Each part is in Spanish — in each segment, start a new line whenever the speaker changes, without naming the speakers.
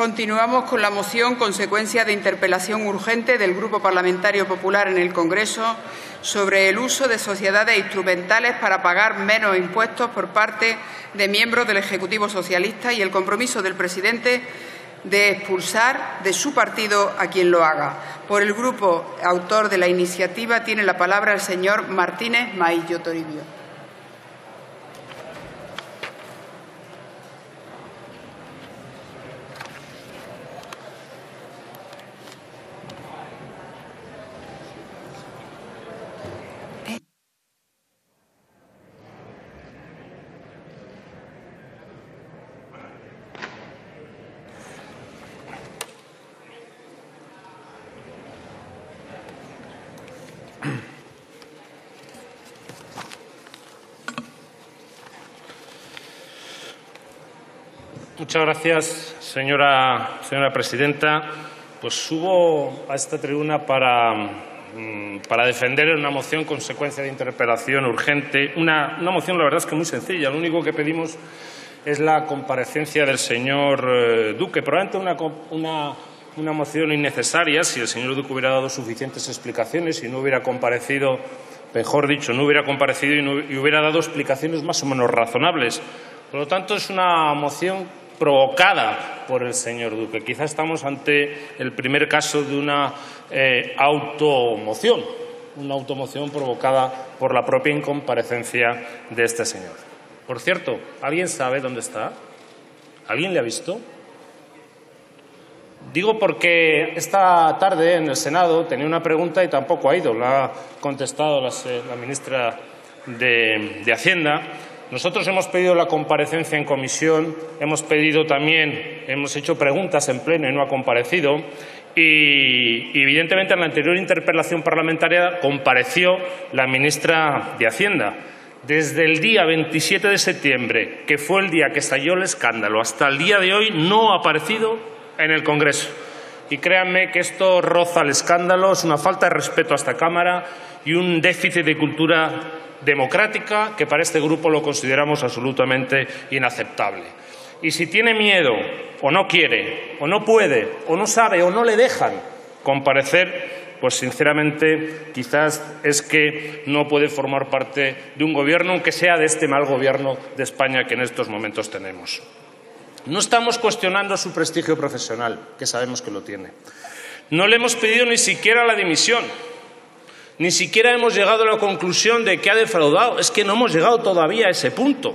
Continuamos con la moción consecuencia de interpelación urgente del Grupo Parlamentario Popular en el Congreso sobre el uso de sociedades instrumentales para pagar menos impuestos por parte de miembros del Ejecutivo Socialista y el compromiso del presidente de expulsar de su partido a quien lo haga. Por el grupo autor de la iniciativa tiene la palabra el señor Martínez Maillo Toribio.
Muchas gracias, señora presidenta. Pues subo a esta tribuna para defender una moción consecuencia de interpelación urgente. Una moción, la verdad es que muy sencilla. Lo único que pedimos es la comparecencia del señor Duque. Probablemente una moción innecesaria si el señor Duque hubiera dado suficientes explicaciones y no hubiera comparecido, mejor dicho, no hubiera comparecido y hubiera dado explicaciones más o menos razonables. Por lo tanto, es una moción provocada por el señor Duque. Quizá estamos ante el primer caso de una automoción provocada por la propia incomparecencia de este señor. Por cierto, ¿alguien sabe dónde está? ¿Alguien le ha visto? Digo porque esta tarde en el Senado tenía una pregunta y tampoco ha ido. La ha contestado la ministra de Hacienda. Nosotros hemos pedido la comparecencia en comisión, hemos hecho preguntas en pleno y no ha comparecido. Y, evidentemente, en la anterior interpelación parlamentaria compareció la ministra de Hacienda. Desde el día 27 de septiembre, que fue el día que estalló el escándalo, hasta el día de hoy no ha aparecido en el Congreso. Y créanme que esto roza el escándalo, es una falta de respeto a esta Cámara y un déficit de cultura democrática que para este grupo lo consideramos absolutamente inaceptable. Y si tiene miedo, o no quiere, o no puede, o no sabe, o no le dejan comparecer, pues sinceramente quizás es que no puede formar parte de un gobierno, aunque sea de este mal gobierno de España que en estos momentos tenemos. No estamos cuestionando su prestigio profesional, que sabemos que lo tiene. No le hemos pedido ni siquiera la dimisión. Ni siquiera hemos llegado a la conclusión de que ha defraudado. Es que no hemos llegado todavía a ese punto.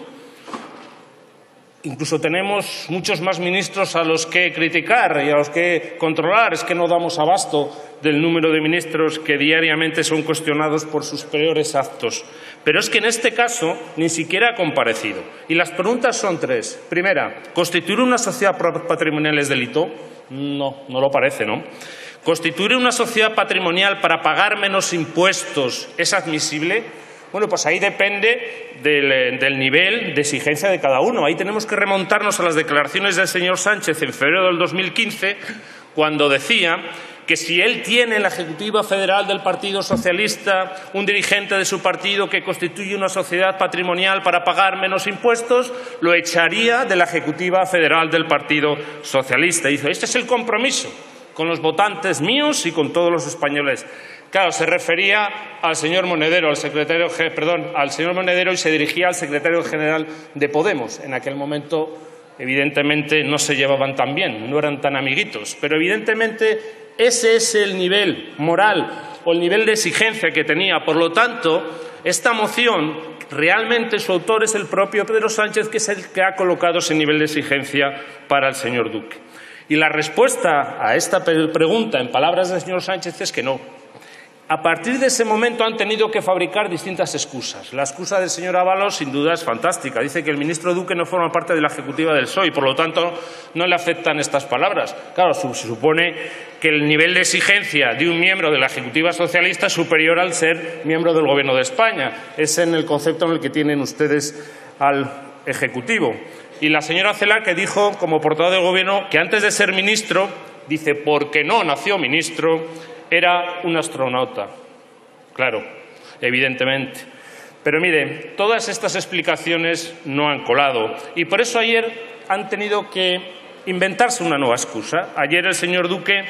Incluso tenemos muchos más ministros a los que criticar y a los que controlar. Es que no damos abasto del número de ministros que diariamente son cuestionados por sus peores actos. Pero es que en este caso ni siquiera ha comparecido. Y las preguntas son tres. Primera, ¿constituir una sociedad patrimonial es delito? No, no lo parece, ¿no? ¿Constituir una sociedad patrimonial para pagar menos impuestos es admisible? Bueno, pues ahí depende del nivel de exigencia de cada uno. Ahí tenemos que remontarnos a las declaraciones del señor Sánchez en febrero del 2015, cuando decía que si él tiene en la Ejecutiva Federal del Partido Socialista un dirigente de su partido que constituye una sociedad patrimonial para pagar menos impuestos, lo echaría de la Ejecutiva Federal del Partido Socialista. Y dice, este es el compromiso con los votantes míos y con todos los españoles. Claro, se refería al señor Monedero, al señor Monedero, y se dirigía al secretario general de Podemos. En aquel momento, evidentemente, no se llevaban tan bien, no eran tan amiguitos. Pero, evidentemente, ese es el nivel moral o el nivel de exigencia que tenía. Por lo tanto, esta moción, realmente su autor es el propio Pedro Sánchez, que es el que ha colocado ese nivel de exigencia para el señor Duque. Y la respuesta a esta pregunta, en palabras del señor Sánchez, es que no. A partir de ese momento han tenido que fabricar distintas excusas. La excusa del señor Ábalos, sin duda, es fantástica. Dice que el ministro Duque no forma parte de la ejecutiva del PSOE y, por lo tanto, no le afectan estas palabras. Claro, se supone que el nivel de exigencia de un miembro de la ejecutiva socialista es superior al ser miembro del Gobierno de España. Es en el concepto en el que tienen ustedes al ejecutivo. Y la señora Celaá, que dijo, como portavoz del Gobierno, que antes de ser ministro, dice, porque no nació ministro, era un astronauta. Claro, evidentemente. Pero mire, todas estas explicaciones no han colado. Y por eso ayer han tenido que inventarse una nueva excusa. Ayer el señor Duque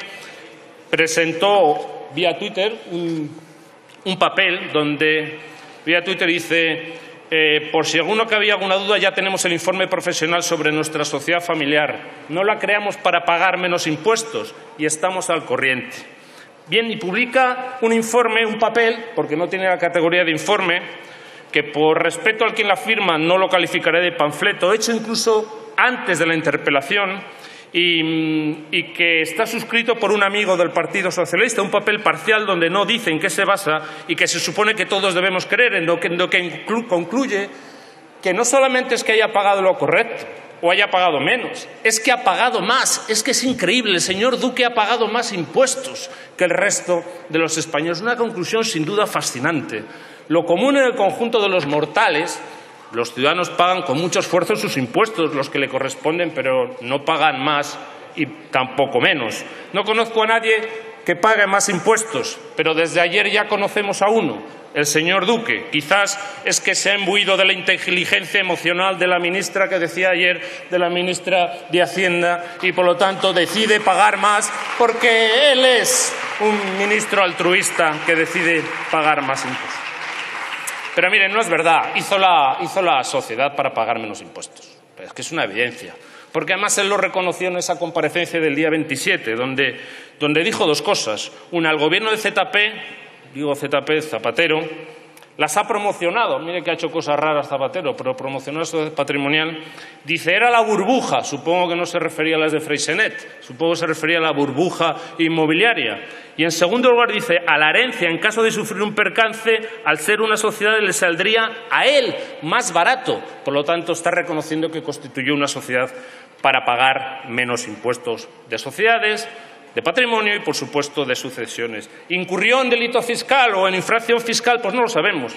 presentó vía Twitter un papel donde vía Twitter dice: por si alguno que había alguna duda, ya tenemos el informe profesional sobre nuestra sociedad familiar. No la creamos para pagar menos impuestos y estamos al corriente. Bien, y publica un informe, un papel, porque no tiene la categoría de informe, que por respeto al quien la firma no lo calificaré de panfleto, hecho incluso antes de la interpelación, y que está suscrito por un amigo del Partido Socialista, un papel parcial donde no dice en qué se basa y que se supone que todos debemos creer, en lo que concluye que no solamente es que haya pagado lo correcto o haya pagado menos, es que ha pagado más. Es que es increíble, el señor Duque ha pagado más impuestos que el resto de los españoles. Una conclusión sin duda fascinante. Lo común en el conjunto de los mortales: los ciudadanos pagan con mucho esfuerzo sus impuestos, los que le corresponden, pero no pagan más y tampoco menos. No conozco a nadie que pague más impuestos, pero desde ayer ya conocemos a uno, el señor Duque. Quizás es que se ha imbuido de la inteligencia emocional de la ministra que decía ayer, de la ministra de Hacienda, y por lo tanto decide pagar más porque él es un ministro altruista que decide pagar más impuestos. Pero miren, no es verdad. Hizo la sociedad para pagar menos impuestos. Pero es que es una evidencia. Porque además él lo reconoció en esa comparecencia del día 27, donde dijo dos cosas. Una, el gobierno de Zapatero, las ha promocionado. Mire que ha hecho cosas raras Zapatero, pero promocionó eso patrimonial. Dice, era la burbuja. Supongo que no se refería a las de Freixenet. Supongo que se refería a la burbuja inmobiliaria. Y en segundo lugar dice, a la herencia, en caso de sufrir un percance, al ser una sociedad le saldría a él más barato. Por lo tanto, está reconociendo que constituyó una sociedad para pagar menos impuestos de sociedades, de patrimonio y, por supuesto, de sucesiones. ¿Incurrió en delito fiscal o en infracción fiscal? Pues no lo sabemos,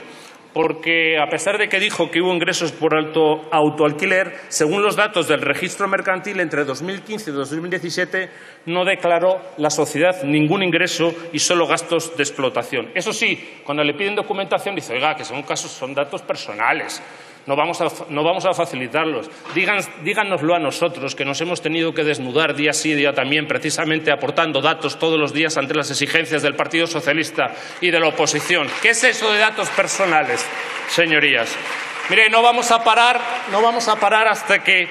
porque a pesar de que dijo que hubo ingresos por autoalquiler, según los datos del registro mercantil, entre 2015 y 2017 no declaró la sociedad ningún ingreso y solo gastos de explotación. Eso sí, cuando le piden documentación dice, oiga, que son datos personales. No vamos a facilitarlos. Díganoslo a nosotros, que nos hemos tenido que desnudar día sí día también, precisamente aportando datos todos los días ante las exigencias del Partido Socialista y de la oposición. ¿Qué es eso de datos personales, señorías? Mire, no vamos a parar hasta que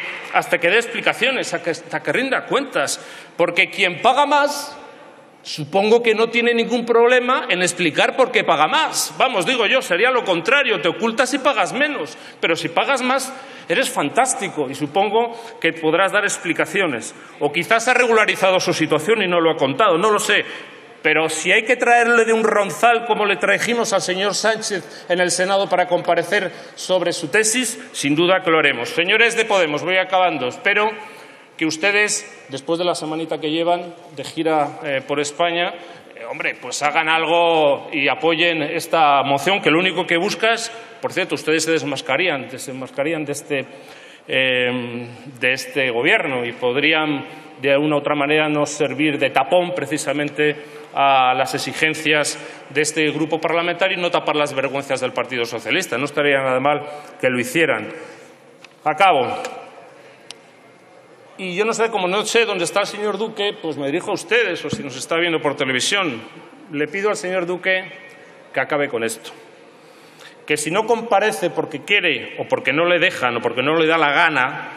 dé explicaciones, hasta que rinda cuentas, porque quien paga más, supongo que no tiene ningún problema en explicar por qué paga más. Vamos, digo yo, sería lo contrario, te ocultas y pagas menos, pero si pagas más eres fantástico y supongo que podrás dar explicaciones. O quizás ha regularizado su situación y no lo ha contado, no lo sé. Pero si hay que traerle de un ronzal como le trajimos al señor Sánchez en el Senado para comparecer sobre su tesis, sin duda que lo haremos. Señores de Podemos, voy acabando. Espero que ustedes, después de la semanita que llevan de gira por España, pues hagan algo y apoyen esta moción, que lo único que busca es, por cierto, ustedes se desmascarían de este gobierno y podrían de una u otra manera no servir de tapón precisamente a las exigencias de este grupo parlamentario y no tapar las vergüenzas del Partido Socialista. No estaría nada mal que lo hicieran. Acabo. Y yo no sé, como no sé dónde está el señor Duque, pues me dirijo a ustedes, o si nos está viendo por televisión. Le pido al señor Duque que acabe con esto. Que si no comparece porque quiere, o porque no le dejan, o porque no le da la gana,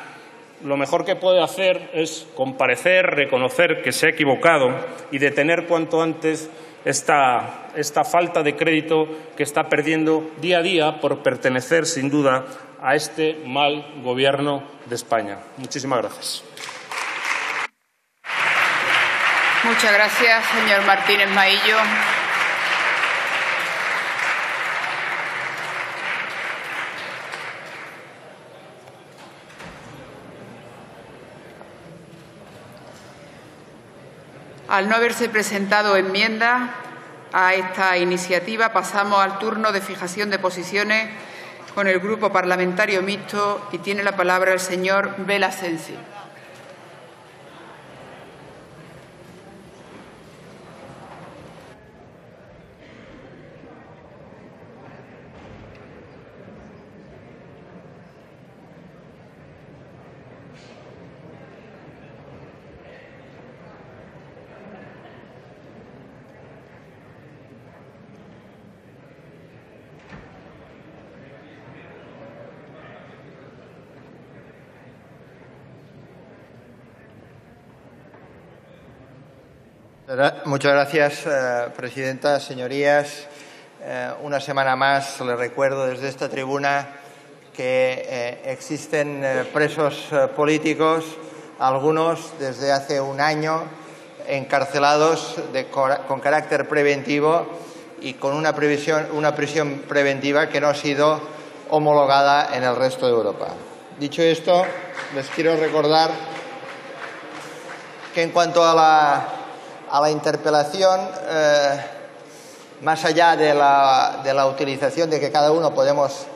lo mejor que puede hacer es comparecer, reconocer que se ha equivocado y detener cuanto antes esta falta de crédito que está perdiendo día a día por pertenecer, sin duda, a este mal gobierno de España. Muchísimas gracias.
Muchas gracias, señor Martínez Maillo. Al no haberse presentado enmienda a esta iniciativa, pasamos al turno de fijación de posiciones con el Grupo Parlamentario Mixto y tiene la palabra el señor Vela Sensi.
Muchas gracias, presidenta. Señorías, una semana más les recuerdo desde esta tribuna que existen presos políticos, algunos desde hace un año, encarcelados con carácter preventivo y con una prisión preventiva que no ha sido homologada en el resto de Europa. Dicho esto, les quiero recordar que en cuanto a la interpelación, más allá de la utilización de que cada uno podemos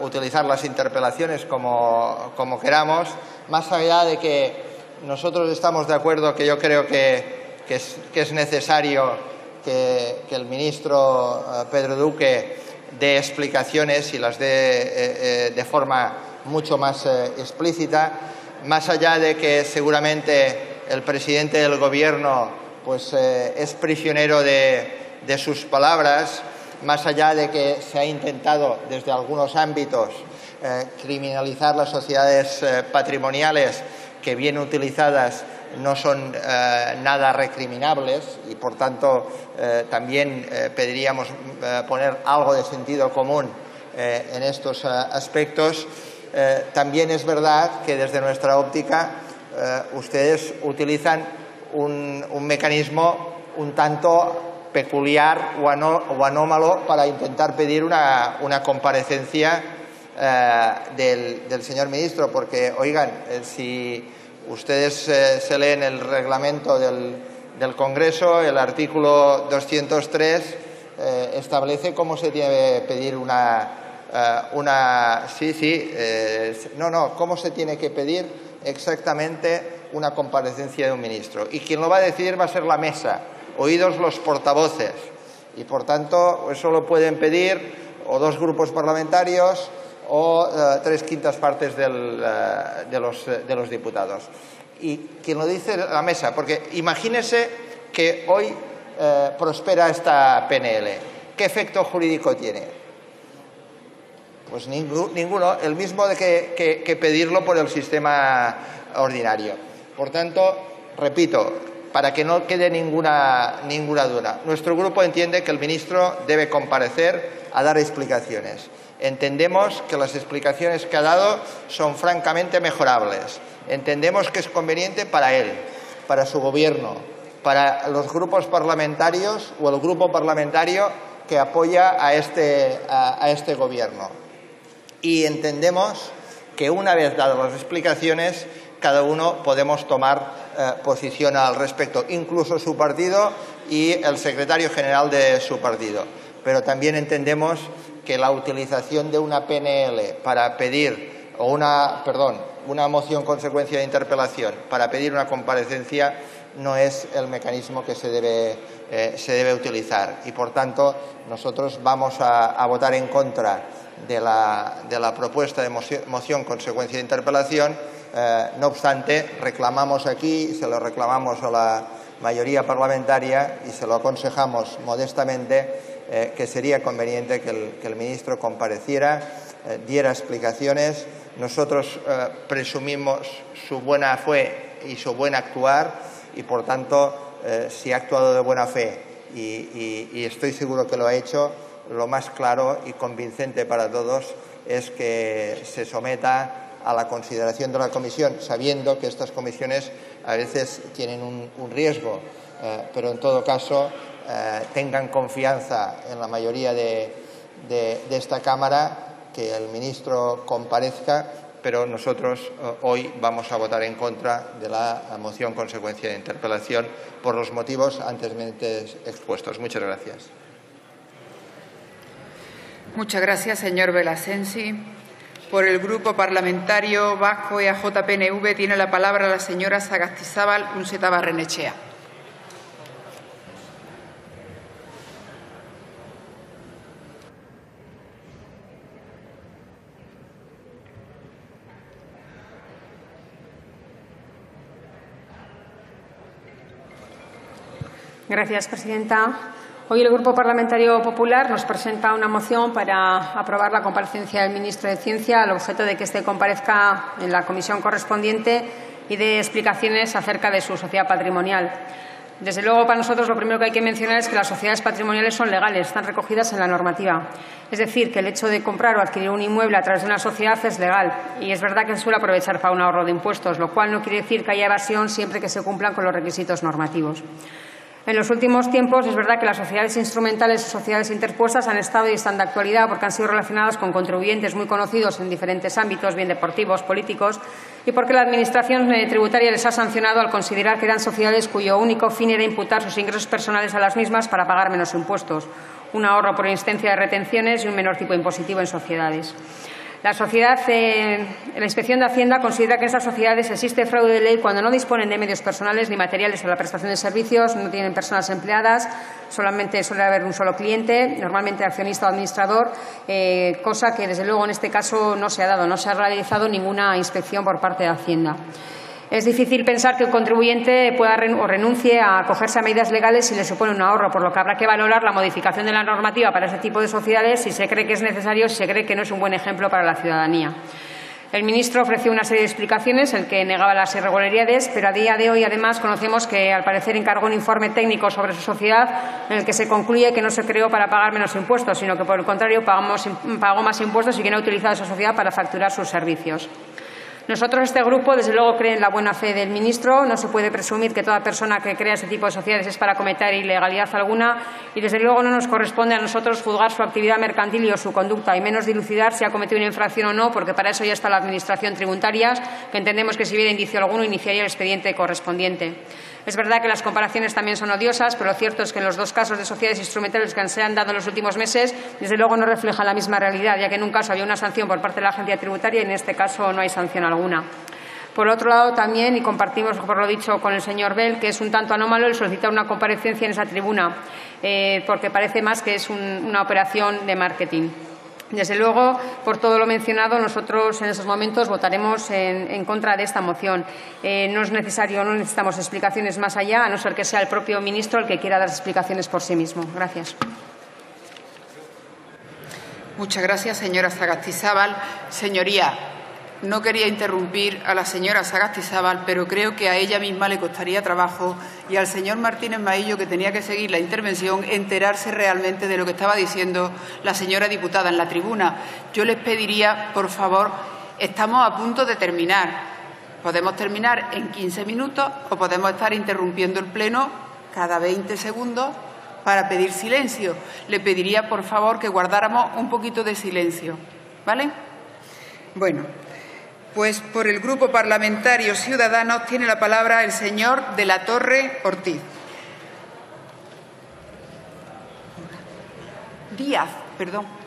utilizar las interpelaciones como queramos, más allá de que nosotros estamos de acuerdo que yo creo que es necesario que el ministro Pedro Duque dé explicaciones y las dé de forma mucho más explícita, más allá de que seguramente el presidente del Gobierno pues, es prisionero de sus palabras, más allá de que se ha intentado desde algunos ámbitos criminalizar las sociedades patrimoniales que bien utilizadas no son nada recriminables y, por tanto, también pediríamos poner algo de sentido común en estos aspectos. También es verdad que desde nuestra óptica ustedes utilizan un mecanismo un tanto peculiar o anómalo para intentar pedir una comparecencia del señor ministro, porque, oigan, si ustedes se leen el reglamento del Congreso, el artículo 203 establece cómo se tiene que pedir cómo se tiene que pedir exactamente una comparecencia de un ministro. Y quien lo va a decidir va a ser la mesa, oídos los portavoces. Y, por tanto, eso lo pueden pedir o dos grupos parlamentarios o 3/5 partes de los diputados. Y quien lo dice la mesa, porque imagínese que hoy prospera esta PNL. ¿Qué efecto jurídico tiene? Pues ninguno, el mismo de que pedirlo por el sistema ordinario. Por tanto, repito, para que no quede ninguna duda, nuestro grupo entiende que el ministro debe comparecer a dar explicaciones. Entendemos que las explicaciones que ha dado son francamente mejorables. Entendemos que es conveniente para él, para su Gobierno, para los grupos parlamentarios o el grupo parlamentario que apoya a este Gobierno. Y entendemos que una vez dadas las explicaciones, cada uno podemos tomar posición al respecto, incluso su partido y el secretario general de su partido. Pero también entendemos que la utilización de una PNL para pedir, una moción consecuencia de interpelación para pedir una comparecencia no es el mecanismo que se debe utilizar. Y, por tanto, nosotros vamos a votar en contra de la propuesta de moción consecuencia de interpelación. No obstante, reclamamos aquí, se lo reclamamos a la mayoría parlamentaria y se lo aconsejamos modestamente que sería conveniente que el ministro compareciera, diera explicaciones. Nosotros presumimos su buena fe y su buen actuar y, por tanto, si ha actuado de buena fe y estoy seguro que lo ha hecho, lo más claro y convincente para todos es que se someta a la consideración de la comisión, sabiendo que estas comisiones a veces tienen un riesgo, pero en todo caso tengan confianza en la mayoría de esta Cámara, que el ministro comparezca, pero nosotros hoy vamos a votar en contra de la moción consecuencia de interpelación por los motivos anteriormente expuestos. Muchas gracias.
Muchas gracias, señor Belasensi. Por el Grupo Parlamentario Vasco EAJ-PNV tiene la palabra la señora Sagastizábal Unceta Barrenechea.
Gracias, presidenta. Hoy el Grupo Parlamentario Popular nos presenta una moción para aprobar la comparecencia del ministro de Ciencia al objeto de que éste comparezca en la comisión correspondiente y dé explicaciones acerca de su sociedad patrimonial. Desde luego, para nosotros lo primero que hay que mencionar es que las sociedades patrimoniales son legales, están recogidas en la normativa. Es decir, que el hecho de comprar o adquirir un inmueble a través de una sociedad es legal y es verdad que se suele aprovechar para un ahorro de impuestos, lo cual no quiere decir que haya evasión siempre que se cumplan con los requisitos normativos. En los últimos tiempos es verdad que las sociedades instrumentales y sociedades interpuestas han estado y están de actualidad porque han sido relacionadas con contribuyentes muy conocidos en diferentes ámbitos, bien deportivos, políticos, y porque la Administración tributaria les ha sancionado al considerar que eran sociedades cuyo único fin era imputar sus ingresos personales a las mismas para pagar menos impuestos, un ahorro por instancia de retenciones y un menor tipo impositivo en sociedades. La Inspección de Hacienda considera que en estas sociedades existe fraude de ley cuando no disponen de medios personales ni materiales para la prestación de servicios, no tienen personas empleadas, solamente suele haber un solo cliente, normalmente accionista o administrador, cosa que desde luego en este caso no se ha dado, no se ha realizado ninguna inspección por parte de Hacienda. Es difícil pensar que el contribuyente pueda o renuncie a acogerse a medidas legales si le supone un ahorro, por lo que habrá que valorar la modificación de la normativa para ese tipo de sociedades si se cree que es necesario, si se cree que no es un buen ejemplo para la ciudadanía. El ministro ofreció una serie de explicaciones, el que negaba las irregularidades, pero a día de hoy, además, conocemos que, al parecer, encargó un informe técnico sobre su sociedad en el que se concluye que no se creó para pagar menos impuestos, sino que, por el contrario, pagó más impuestos y que no ha utilizado esa sociedad para facturar sus servicios. Nosotros, este grupo, desde luego, cree en la buena fe del ministro. No se puede presumir que toda persona que crea ese tipo de sociedades es para cometer ilegalidad alguna y, desde luego, no nos corresponde a nosotros juzgar su actividad mercantil y o su conducta, y menos dilucidar si ha cometido una infracción o no, porque para eso ya está la Administración tributaria, que entendemos que si hubiera indicio alguno iniciaría el expediente correspondiente. Es verdad que las comparaciones también son odiosas, pero lo cierto es que en los dos casos de sociedades instrumentales que se han dado en los últimos meses, desde luego no reflejan la misma realidad, ya que en un caso había una sanción por parte de la agencia tributaria y en este caso no hay sanción alguna. Por otro lado, también, y compartimos por lo dicho con el señor Bell, que es un tanto anómalo el solicitar una comparecencia en esa tribuna, porque parece más que es una operación de marketing. Desde luego, por todo lo mencionado, nosotros en esos momentos votaremos en contra de esta moción. No es necesario, no necesitamos explicaciones más allá, a no ser que sea el propio ministro el que quiera dar explicaciones por sí mismo. Gracias.
Muchas gracias, señora Sagastizábal. Señoría, no quería interrumpir a la señora Sagastizábal, pero creo que a ella misma le costaría trabajo y al señor Martínez Maillo, que tenía que seguir la intervención, enterarse realmente de lo que estaba diciendo la señora diputada en la tribuna. Yo les pediría, por favor, estamos a punto de terminar. Podemos terminar en 15 minutos o podemos estar interrumpiendo el pleno cada 20 segundos para pedir silencio. Le pediría, por favor, que guardáramos un poquito de silencio. ¿Vale? Bueno. Pues por el Grupo Parlamentario Ciudadanos tiene la palabra el señor de la Torre Ortiz. Díaz, perdón.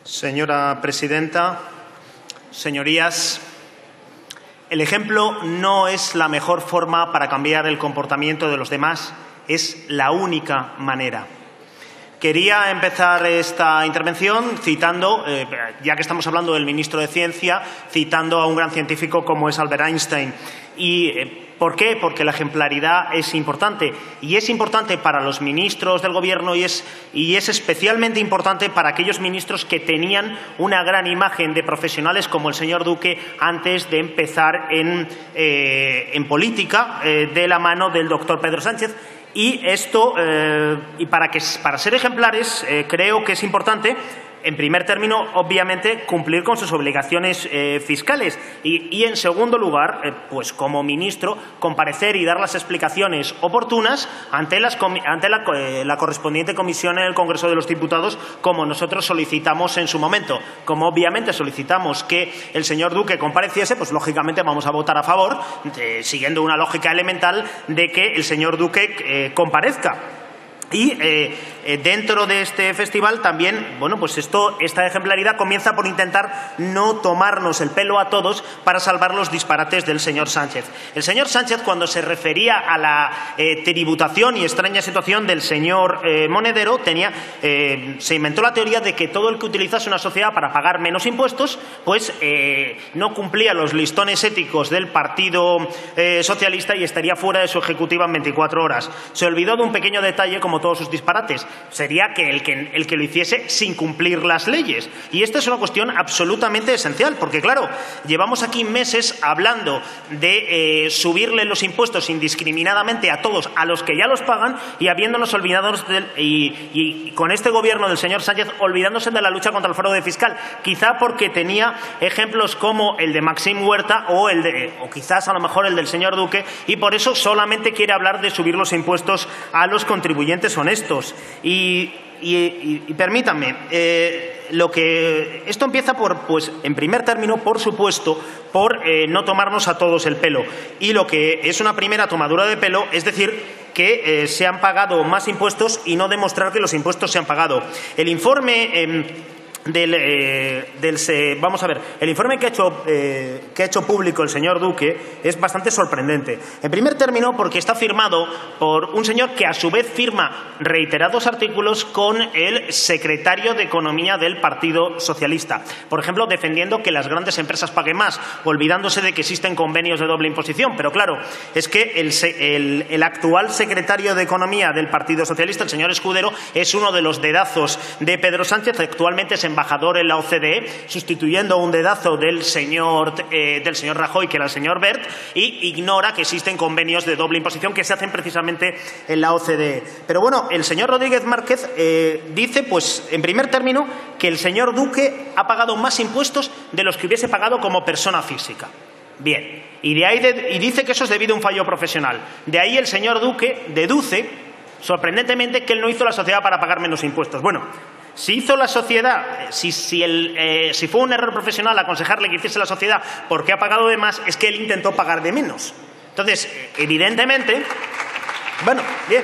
Señora presidenta, señorías, el ejemplo no es la mejor forma para cambiar el comportamiento de los demás, es la única manera. Quería empezar esta intervención citando, ya que estamos hablando del ministro de Ciencia, citando a un gran científico como es Albert Einstein. ¿Por qué? Porque la ejemplaridad es importante. Y es importante para los ministros del Gobierno y es especialmente importante para aquellos ministros que tenían una gran imagen de profesionales como el señor Duque antes de empezar en política de la mano del doctor Pedro Sánchez. Y esto, para ser ejemplares, creo que es importante, en primer término, obviamente, cumplir con sus obligaciones fiscales y, en segundo lugar, pues como ministro, comparecer y dar las explicaciones oportunas ante la correspondiente comisión en el Congreso de los Diputados, como nosotros solicitamos en su momento. Como obviamente solicitamos que el señor Duque compareciese, pues lógicamente vamos a votar a favor, siguiendo una lógica elemental de que el señor Duque comparezca. Y dentro de este festival también, bueno, pues esta ejemplaridad comienza por intentar no tomarnos el pelo a todos para salvar los disparates del señor Sánchez. El señor Sánchez, cuando se refería a la tributación y extraña situación del señor Monedero, se inventó la teoría de que todo el que utilizase una sociedad para pagar menos impuestos, pues no cumplía los listones éticos del Partido Socialista y estaría fuera de su ejecutiva en 24 horas. Se olvidó de un pequeño detalle, como todos sus disparates, sería que el que lo hiciese sin cumplir las leyes. Y esta es una cuestión absolutamente esencial, porque claro, llevamos aquí meses hablando de subirle los impuestos indiscriminadamente a todos, a los que ya los pagan, y habiéndonos olvidado y con este gobierno del señor Sánchez olvidándose de la lucha contra el fraude fiscal, quizá porque tenía ejemplos como el de Maxim Huerta o quizás a lo mejor el del señor Duque, y por eso solamente quiere hablar de subir los impuestos a los contribuyentes honestos. Y permítanme, esto empieza por, pues, en primer término, por supuesto, por no tomarnos a todos el pelo. Y lo que es una primera tomadura de pelo es decir que se han pagado más impuestos y no demostrar que los impuestos se han pagado. El informe vamos a ver, el informe que ha hecho público el señor Duque es bastante sorprendente. En primer término, porque está firmado por un señor que a su vez firma reiterados artículos con el secretario de Economía del Partido Socialista. Por ejemplo, defendiendo que las grandes empresas paguen más, olvidándose de que existen convenios de doble imposición. Pero claro, es que el actual secretario de Economía del Partido Socialista, el señor Escudero, es uno de los dedazos de Pedro Sánchez. Actualmente es embajador en la OCDE, sustituyendo un dedazo del señor Rajoy, que era el señor Wert, y ignora que existen convenios de doble imposición que se hacen precisamente en la OCDE. Pero bueno, el señor Rodríguez Márquez dice, pues, en primer término, que el señor Duque ha pagado más impuestos de los que hubiese pagado como persona física. Bien, y dice que eso es debido a un fallo profesional. De ahí el señor Duque deduce, sorprendentemente, que él no hizo la sociedad para pagar menos impuestos. Bueno, si hizo la sociedad, si fue un error profesional aconsejarle que hiciese la sociedad porque ha pagado de más, es que él intentó pagar de menos. Entonces, evidentemente, bueno, bien.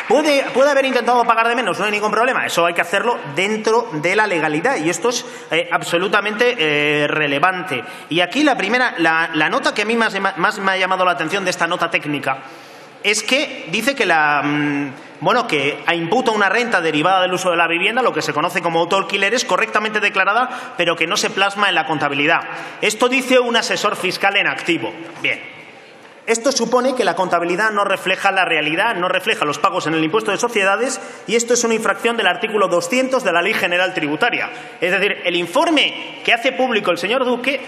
¿Puede haber intentado pagar de menos? No hay ningún problema. Eso hay que hacerlo dentro de la legalidad y esto es absolutamente relevante. Y aquí la nota que a mí más me ha llamado la atención de esta nota técnica es que dice que que imputa una renta derivada del uso de la vivienda, lo que se conoce como autoalquiler, es correctamente declarada, pero que no se plasma en la contabilidad. Esto dice un asesor fiscal en activo. Bien. Esto supone que la contabilidad no refleja la realidad, no refleja los pagos en el impuesto de sociedades, y esto es una infracción del artículo 200 de la Ley General Tributaria. Es decir, el informe que hace público el señor Duque,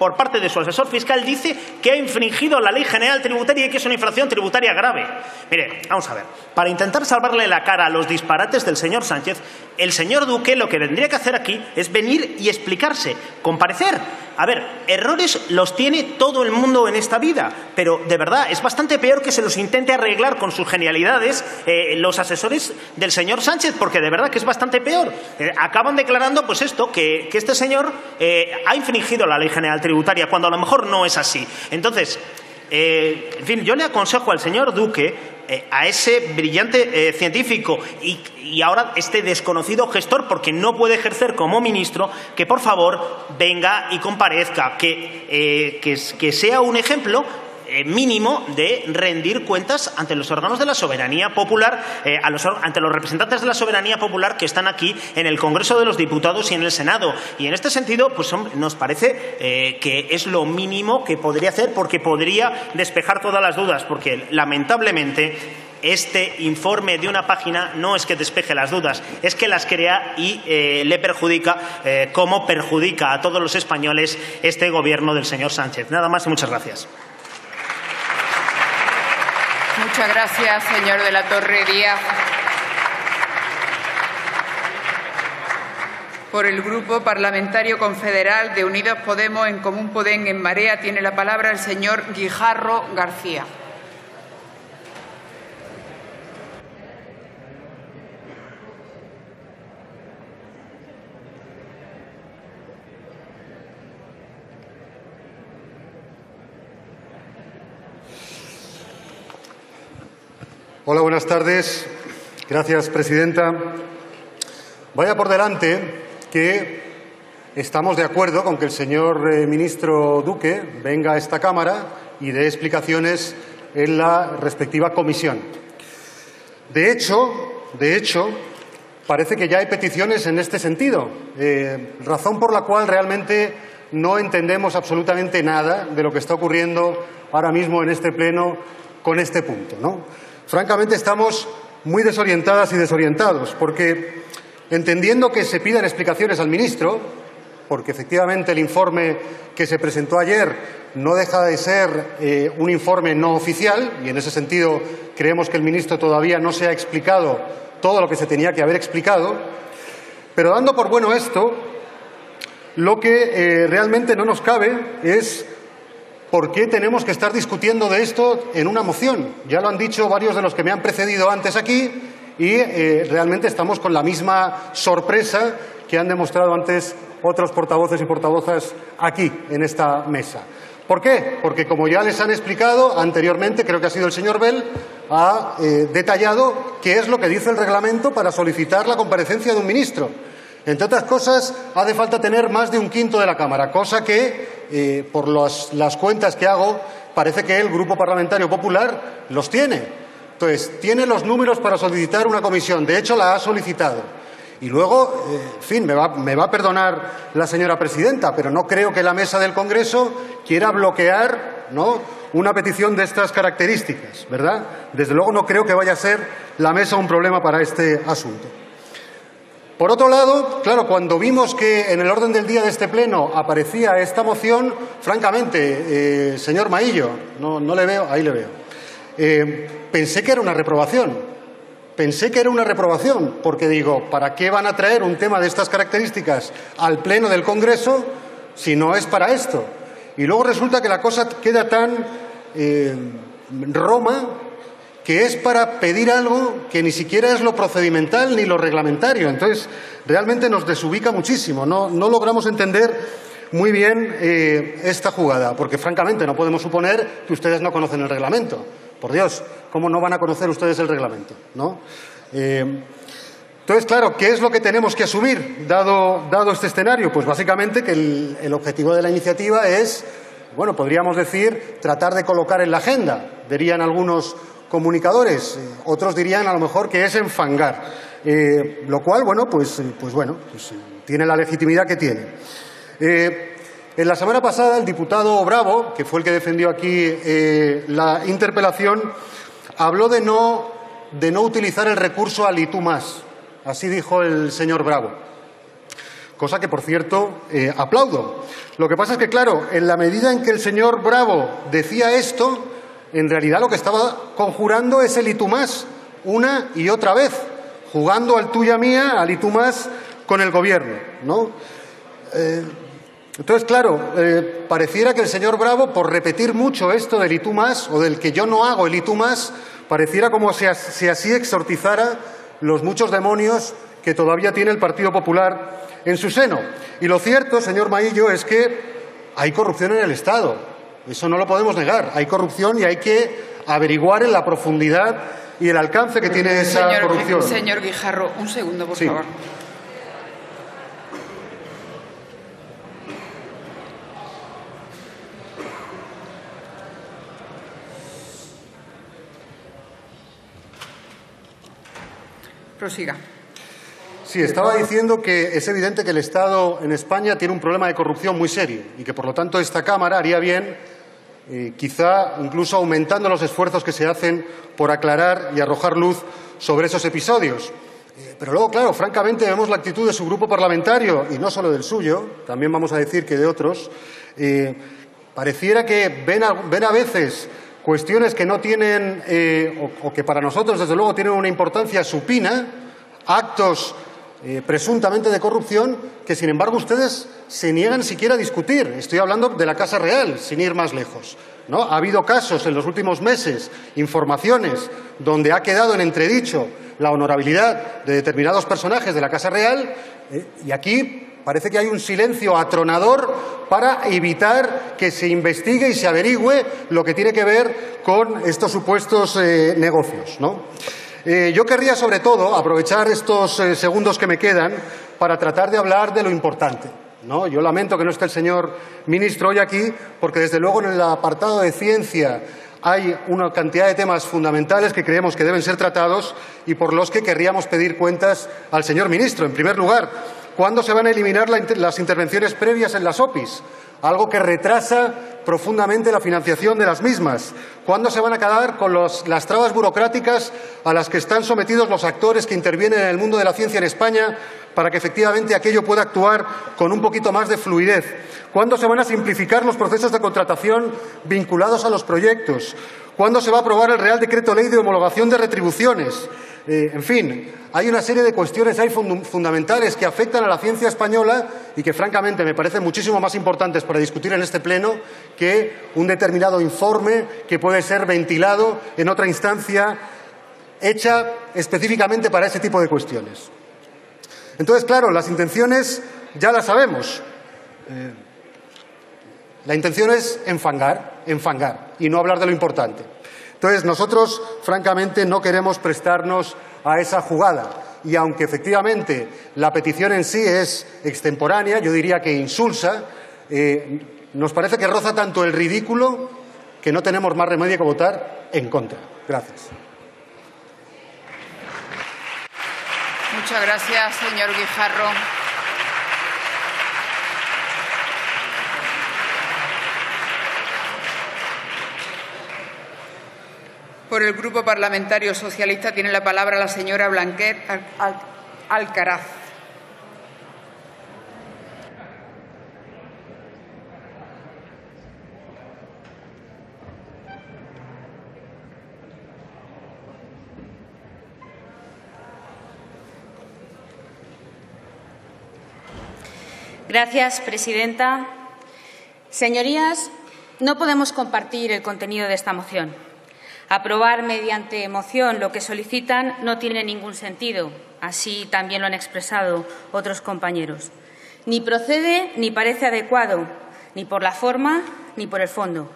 por parte de su asesor fiscal, dice que ha infringido la Ley General Tributaria y que es una infracción tributaria grave. Mire, vamos a ver. Para intentar salvarle la cara a los disparates del señor Sánchez, el señor Duque lo que tendría que hacer aquí es venir y explicarse, comparecer. A ver, errores los tiene todo el mundo en esta vida, pero de verdad es bastante peor que se los intente arreglar con sus genialidades los asesores del señor Sánchez, porque de verdad que es bastante peor. Acaban declarando, pues esto, que este señor ha infringido la Ley General Tributaria, cuando a lo mejor no es así. Entonces, en fin, yo le aconsejo al señor Duque, a ese brillante científico y ahora este desconocido gestor, porque no puede ejercer como ministro, que por favor venga y comparezca, que sea un ejemplo mínimo de rendir cuentas ante los órganos de la soberanía popular, ante los representantes de la soberanía popular que están aquí en el Congreso de los Diputados y en el Senado. Y en este sentido, pues nos parece que es lo mínimo que podría hacer, porque podría despejar todas las dudas, porque lamentablemente este informe de una página no es que despeje las dudas, es que las crea y le perjudica, como perjudica a todos los españoles este gobierno del señor Sánchez. Nada más y muchas gracias.
Muchas gracias, señor de la Torre Díaz. Por el Grupo Parlamentario Confederal de Unidos Podemos, En Común Podem, En Marea, tiene la palabra el señor Guijarro García.
Hola, buenas tardes. Gracias, presidenta. Vaya por delante que estamos de acuerdo con que el señor ministro Duque venga a esta Cámara y dé explicaciones en la respectiva comisión. De hecho, parece que ya hay peticiones en este sentido, razón por la cual realmente no entendemos absolutamente nada de lo que está ocurriendo ahora mismo en este Pleno con este punto, ¿no? Francamente, estamos muy desorientadas y desorientados, porque entendiendo que se pidan explicaciones al ministro, porque efectivamente el informe que se presentó ayer no deja de ser un informe no oficial, y en ese sentido creemos que el ministro todavía no se ha explicado todo lo que se tenía que haber explicado, pero dando por bueno esto, lo que realmente no nos cabe es ¿por qué tenemos que estar discutiendo de esto en una moción? Ya lo han dicho varios de los que me han precedido antes aquí y realmente estamos con la misma sorpresa que han demostrado antes otros portavoces y portavozas aquí, en esta mesa. ¿Por qué? Porque, como ya les han explicado anteriormente, creo que ha sido el señor Bell, ha detallado qué es lo que dice el reglamento para solicitar la comparecencia de un ministro. Entre otras cosas, hace falta tener más de un quinto de la Cámara, cosa que, por las cuentas que hago, parece que el Grupo Parlamentario Popular los tiene. Entonces, tiene los números para solicitar una comisión. De hecho, la ha solicitado. Y luego, en fin, me va a perdonar la señora presidenta, pero no creo que la mesa del Congreso quiera bloquear, ¿no?, una petición de estas características, ¿verdad? Desde luego no creo que vaya a ser la mesa un problema para este asunto. Por otro lado, claro, cuando vimos que en el orden del día de este Pleno aparecía esta moción, francamente, señor Maillo, no le veo, ahí le veo, pensé que era una reprobación. Pensé que era una reprobación, porque digo, ¿para qué van a traer un tema de estas características al Pleno del Congreso si no es para esto? Y luego resulta que la cosa queda tan Roma, que es para pedir algo que ni siquiera es lo procedimental ni lo reglamentario. Entonces, realmente nos desubica muchísimo. No logramos entender muy bien esta jugada, porque francamente no podemos suponer que ustedes no conocen el reglamento. Por Dios, ¿cómo no van a conocer ustedes el reglamento?, ¿no? Entonces, claro, ¿qué es lo que tenemos que asumir, dado este escenario? Pues básicamente que el objetivo de la iniciativa es, bueno, podríamos decir, tratar de colocar en la agenda, dirían algunos comunicadores, otros dirían a lo mejor que es enfangar, lo cual, bueno, pues tiene la legitimidad que tiene. En la semana pasada, el diputado Bravo, que fue el que defendió aquí la interpelación, habló de no utilizar el recurso al y tú más. Así dijo el señor Bravo. Cosa que, por cierto, aplaudo. Lo que pasa es que, claro, en la medida en que el señor Bravo decía esto, en realidad lo que estaba conjurando es el y tú más, una y otra vez, jugando al tuya mía, al y tú más con el Gobierno, ¿no? Entonces, claro, pareciera que el señor Bravo, por repetir mucho esto del y tú más, o del que yo no hago el y tú más, pareciera como si así exorcizara los muchos demonios que todavía tiene el Partido Popular en su seno. Y lo cierto, señor Maillo, es que hay corrupción en el Estado. Eso no lo podemos negar. Hay corrupción y hay que averiguar en la profundidad y el alcance que tiene esa corrupción.
Señor Guijarro, un segundo, por favor. Prosiga.
Sí, estaba diciendo que es evidente que el Estado en España tiene un problema de corrupción muy serio y que, por lo tanto, esta Cámara haría bien, quizá incluso aumentando los esfuerzos que se hacen por aclarar y arrojar luz sobre esos episodios. Pero luego, claro, francamente vemos la actitud de su grupo parlamentario, y no solo del suyo, también vamos a decir que de otros. Pareciera que ven a veces cuestiones que no tienen, o que para nosotros, desde luego, tienen una importancia supina, actos presuntamente de corrupción, que, sin embargo, ustedes se niegan siquiera a discutir. Estoy hablando de la Casa Real, sin ir más lejos, ¿no? Ha habido casos en los últimos meses, informaciones, donde ha quedado en entredicho la honorabilidad de determinados personajes de la Casa Real, y aquí Parece que hay un silencio atronador para evitar que se investigue y se averigüe lo que tiene que ver con estos supuestos negocios, ¿no? Yo querría, sobre todo, aprovechar estos segundos que me quedan para tratar de hablar de lo importante, ¿no? Yo lamento que no esté el señor ministro hoy aquí, porque desde luego en el apartado de ciencia hay una cantidad de temas fundamentales que creemos que deben ser tratados y por los que querríamos pedir cuentas al señor ministro. En primer lugar, ¿cuándo se van a eliminar las intervenciones previas en las OPIs? Algo que retrasa profundamente la financiación de las mismas. ¿Cuándo se van a acabar con las trabas burocráticas a las que están sometidos los actores que intervienen en el mundo de la ciencia en España para que efectivamente aquello pueda actuar con un poquito más de fluidez? ¿Cuándo se van a simplificar los procesos de contratación vinculados a los proyectos? ¿Cuándo se va a aprobar el Real Decreto Ley de homologación de retribuciones? En fin, hay una serie de cuestiones ahí fundamentales que afectan a la ciencia española y que, francamente, me parecen muchísimo más importantes para discutir en este Pleno que un determinado informe que puede ser ventilado en otra instancia hecha específicamente para ese tipo de cuestiones. Entonces, claro, las intenciones ya las sabemos. La intención es enfangar y no hablar de lo importante. Entonces, nosotros, francamente, no queremos prestarnos a esa jugada. Y aunque, efectivamente, la petición en sí es extemporánea, yo diría que insulsa, nos parece que roza tanto el ridículo que no tenemos más remedio que votar en contra. Gracias.
Muchas gracias, señor Guijarro. Por el Grupo Parlamentario Socialista tiene la palabra la señora Blanquer Alcaraz.
Gracias, presidenta. Señorías, no podemos compartir el contenido de esta moción. Aprobar mediante moción lo que solicitan no tiene ningún sentido. Así también lo han expresado otros compañeros. Ni procede ni parece adecuado, ni por la forma ni por el fondo.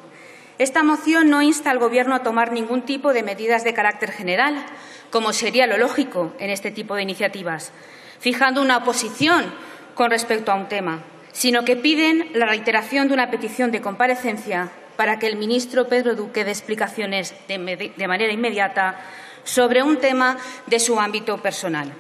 Esta moción no insta al Gobierno a tomar ningún tipo de medidas de carácter general, como sería lo lógico en este tipo de iniciativas, fijando una posición con respecto a un tema, sino que piden la reiteración de una petición de comparecencia para que el ministro Pedro Duque dé explicaciones de manera inmediata sobre un tema de su ámbito personal.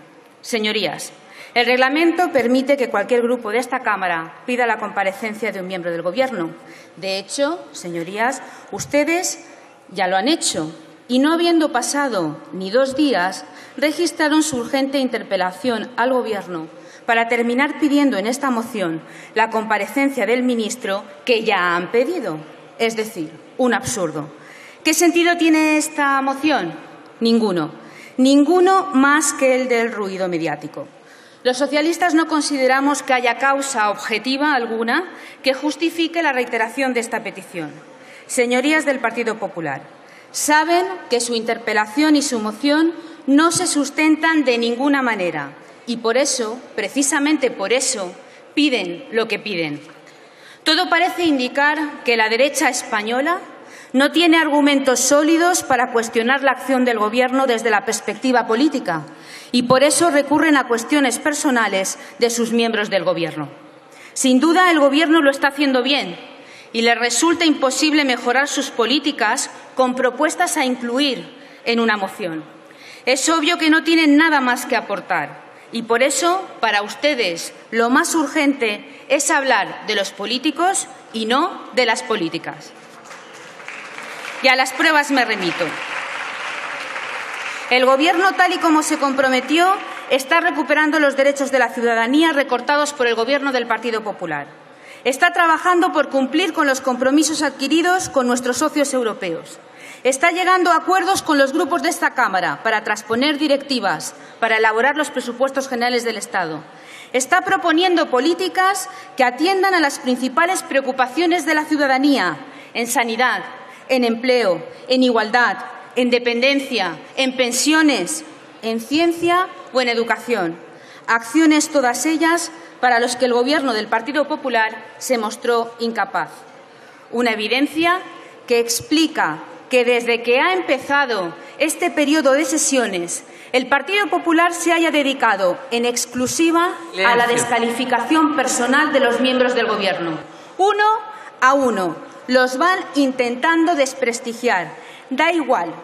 Señorías, el reglamento permite que cualquier grupo de esta Cámara pida la comparecencia de un miembro del Gobierno. De hecho, señorías, ustedes ya lo han hecho y, no habiendo pasado ni 2 días, registraron su urgente interpelación al Gobierno para terminar pidiendo en esta moción la comparecencia del ministro que ya han pedido. Es decir, un absurdo. ¿Qué sentido tiene esta moción? Ninguno. Ninguno más que el del ruido mediático. Los socialistas no consideramos que haya causa objetiva alguna que justifique la reiteración de esta petición. Señorías del Partido Popular, saben que su interpelación y su moción no se sustentan de ninguna manera y por eso, precisamente por eso, piden lo que piden. Todo parece indicar que la derecha española no tiene argumentos sólidos para cuestionar la acción del Gobierno desde la perspectiva política y por eso recurren a cuestiones personales de sus miembros del Gobierno. Sin duda, el Gobierno lo está haciendo bien y le resulta imposible mejorar sus políticas con propuestas a incluir en una moción. Es obvio que no tienen nada más que aportar. Y por eso, para ustedes, lo más urgente es hablar de los políticos y no de las políticas. Y a las pruebas me remito. El Gobierno, tal y como se comprometió, está recuperando los derechos de la ciudadanía recortados por el Gobierno del Partido Popular. Está trabajando por cumplir con los compromisos adquiridos con nuestros socios europeos. Está llegando a acuerdos con los grupos de esta Cámara para transponer directivas, para elaborar los presupuestos generales del Estado. Está proponiendo políticas que atiendan a las principales preocupaciones de la ciudadanía en sanidad, en empleo, en igualdad, en dependencia, en pensiones, en ciencia o en educación. Acciones todas ellas para los que el Gobierno del Partido Popular se mostró incapaz. Una evidencia que explica que desde que ha empezado este periodo de sesiones, el Partido Popular se haya dedicado en exclusiva a la descalificación personal de los miembros del Gobierno. Uno a uno los van intentando desprestigiar. Da igual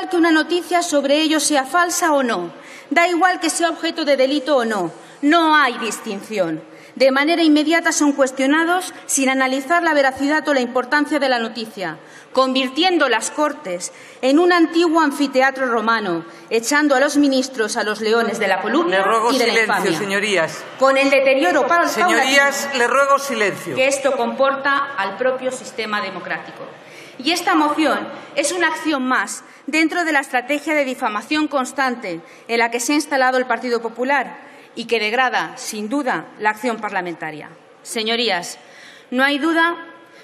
que una noticia sobre ellos sea falsa o no. Da igual que sea objeto de delito o no. No hay distinción. De manera inmediata son cuestionados sin analizar la veracidad o la importancia de la noticia, convirtiendo las Cortes en un antiguo anfiteatro romano, echando a los ministros a los leones de la columna y de la infamia.
Señorías.
Con el deterioro
Señorías, le ruego silencio.
Que esto comporta al propio sistema democrático. Y esta moción es una acción más dentro de la estrategia de difamación constante en la que se ha instalado el Partido Popular y que degrada, sin duda, la acción parlamentaria. Señorías, no hay duda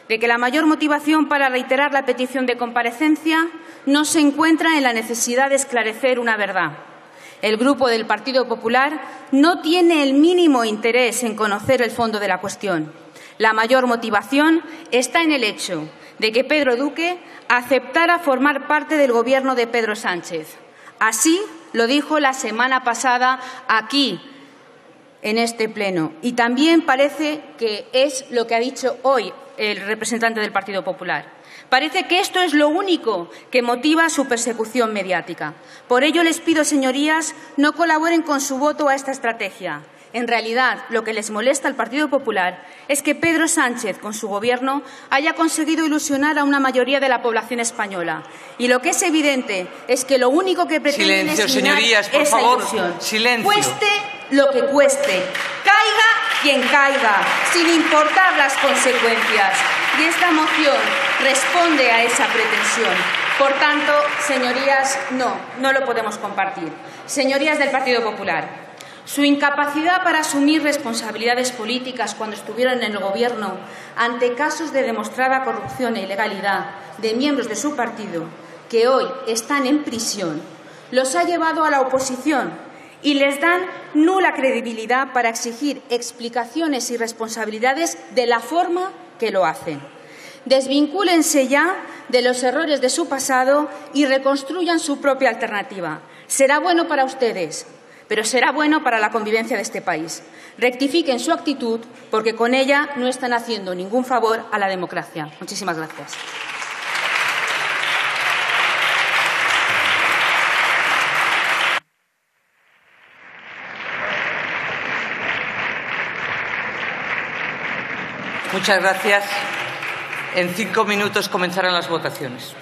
de que la mayor motivación para reiterar la petición de comparecencia no se encuentra en la necesidad de esclarecer una verdad. El Grupo del Partido Popular no tiene el mínimo interés en conocer el fondo de la cuestión. La mayor motivación está en el hecho de que Pedro Duque aceptara formar parte del Gobierno de Pedro Sánchez. Así lo dijo la semana pasada aquí, en este Pleno. Y también parece que es lo que ha dicho hoy el representante del Partido Popular. Parece que esto es lo único que motiva su persecución mediática. Por ello les pido, señorías, no colaboren con su voto a esta estrategia. En realidad, lo que les molesta al Partido Popular es que Pedro Sánchez, con su Gobierno, haya conseguido ilusionar a una mayoría de la población española. Y lo que es evidente es que lo único que pretenden es minar esa ilusión.
Silencio.
Cueste lo que cueste, caiga quien caiga, sin importar las consecuencias. Y esta moción responde a esa pretensión. Por tanto, señorías, no lo podemos compartir. Señorías del Partido Popular, su incapacidad para asumir responsabilidades políticas cuando estuvieron en el Gobierno ante casos de demostrada corrupción e ilegalidad de miembros de su partido que hoy están en prisión los ha llevado a la oposición y les dan nula credibilidad para exigir explicaciones y responsabilidades de la forma que lo hacen. Desvincúlense ya de los errores de su pasado y reconstruyan su propia alternativa. Será bueno para ustedes, pero será bueno para la convivencia de este país. Rectifiquen su actitud, porque con ella no están haciendo ningún favor a la democracia. Muchísimas gracias.
Muchas gracias. En 5 minutos comenzarán las votaciones.